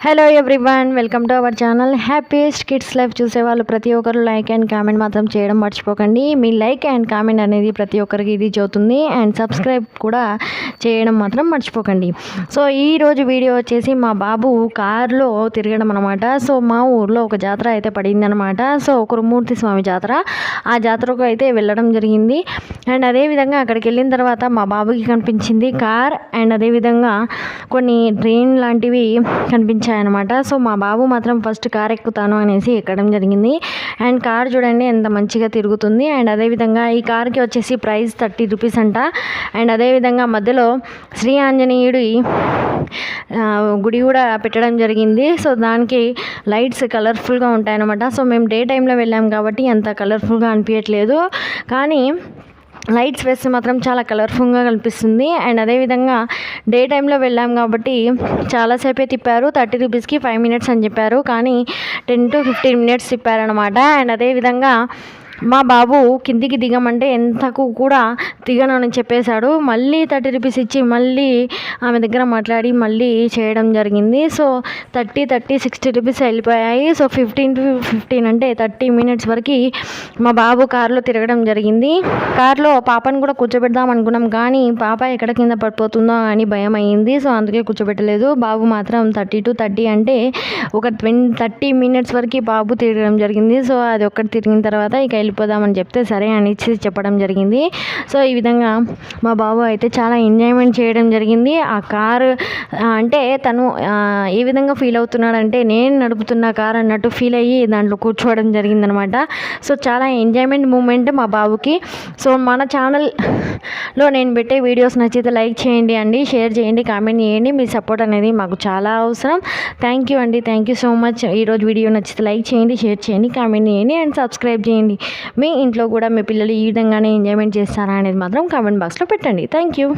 Hello everyone, welcome to our channel. Happiest kids life చూసే వాళ్ళు ప్రతి ఒక్కరు లైక్ అండ్ కామెంట్ మాత్రం చేయడం మర్చిపోకండి. మీ లైక్ అండ్ కామెంట్ అనేది ప్రతి ఒక్కరికి రీచ్ అవుతుంది. అండ్ సబ్స్క్రైబ్ కూడా చేయడం మాత్రం మర్చిపోకండి. సో ఈరోజు వీడియో వచ్చేసి మా బాబు కారులో తిరగడం అనమాట. సో మా ఊర్లో ఒక జాతర అయితే పడింది అనమాట. సో కురుమూర్తి స్వామి జాతర, ఆ జాతరకు అయితే వెళ్ళడం జరిగింది. అండ్ అదేవిధంగా అక్కడికి వెళ్ళిన తర్వాత మా బాబుకి కనిపించింది కార్, అండ్ అదేవిధంగా కొన్ని ట్రైన్ లాంటివి కనిపించాయి అనమాట. సో మా బాబు మాత్రం ఫస్ట్ కార్ ఎక్కుతాను అనేసి ఎక్కడం జరిగింది. అండ్ కార్ చూడండి ఎంత మంచిగా తిరుగుతుంది. అండ్ అదేవిధంగా ఈ కార్కి వచ్చేసి ప్రైస్ 30 రూపీస్ అంట. అండ్ అదేవిధంగా మధ్యలో శ్రీ ఆంజనేయుడి గుడి కూడా పెట్టడం జరిగింది. సో దానికి లైట్స్ కలర్ఫుల్గా ఉంటాయన్నమాట. సో మేము డే టైంలో వెళ్ళాం కాబట్టి అంత కలర్ఫుల్గా అనిపించట్లేదు, కానీ లైట్స్ వేస్తే మాత్రం చాలా కలర్ఫుల్గా కనిపిస్తుంది. అండ్ అదేవిధంగా డే టైంలో వెళ్ళాం కాబట్టి చాలాసేపే తిప్పారు. 30 రూపీస్కి 5 మినిట్స్ అని చెప్పారు, కానీ 10 to 15 మినిట్స్ తిప్పారనమాట. అండ్ అదేవిధంగా మా బాబు కిందికి దిగమంటే ఎంతకు కూడా దిగను అని చెప్పేశాడు. మళ్ళీ 30 రూపీస్ ఇచ్చి మళ్ళీ ఆమె దగ్గర మాట్లాడి మళ్ళీ చేయడం జరిగింది. సో 30, 60 రూపీస్ వెళ్ళిపోయాయి. సో 15 to 15 అంటే 30 మినిట్స్ వరకు మా బాబు కారులో తిరగడం జరిగింది. కారులో పాపను కూడా కూర్చోబెడదాం అనుకున్నాం, కానీ పాప ఎక్కడ కింద పడిపోతుందో అని భయం అయ్యింది. సో అందుకే కూర్చోబెట్టలేదు. బాబు మాత్రం 30 to 30 అంటే ఒక 30 మినిట్స్ వరకు బాబు తిరగడం జరిగింది. సో అది ఒక్కటి తిరిగిన తర్వాత ఇక వెళ్ళిపోదామని చెప్తే సరే అని చెప్పడం జరిగింది. సో ఈ విధంగా మా బాబు అయితే చాలా ఎంజాయ్మెంట్ చేయడం జరిగింది. ఆ కారు అంటే తను ఏ విధంగా ఫీల్ అవుతున్నాడంటే నేను నడుపుతున్న కారు అన్నట్టు ఫీల్ అయ్యి దాంట్లో కూర్చోవడం జరిగిందనమాట. సో చాలా ఎంజాయ్మెంట్ మూమెంట్ మా బాబుకి. సో మన ఛానల్లో నేను పెట్టే వీడియోస్ నచ్చితే లైక్ చేయండి అండి, షేర్ చేయండి, కామెంట్ చేయండి. మీ సపోర్ట్ అనేది మాకు చాలా అవసరం. థ్యాంక్ యూ అండి, థ్యాంక్ యూ సో మచ్. ఈరోజు వీడియో నచ్చితే లైక్ చేయండి, షేర్ చేయండి, కామెంట్ చేయండి అండ్ సబ్స్క్రైబ్ చేయండి. మీ ఇంట్లో కూడా మీ పిల్లలు ఈ విధంగానే ఎంజాయ్మెంట్ చేస్తారా అనేది మాత్రం కామెంట్ బాక్స్లో పెట్టండి. Thank you.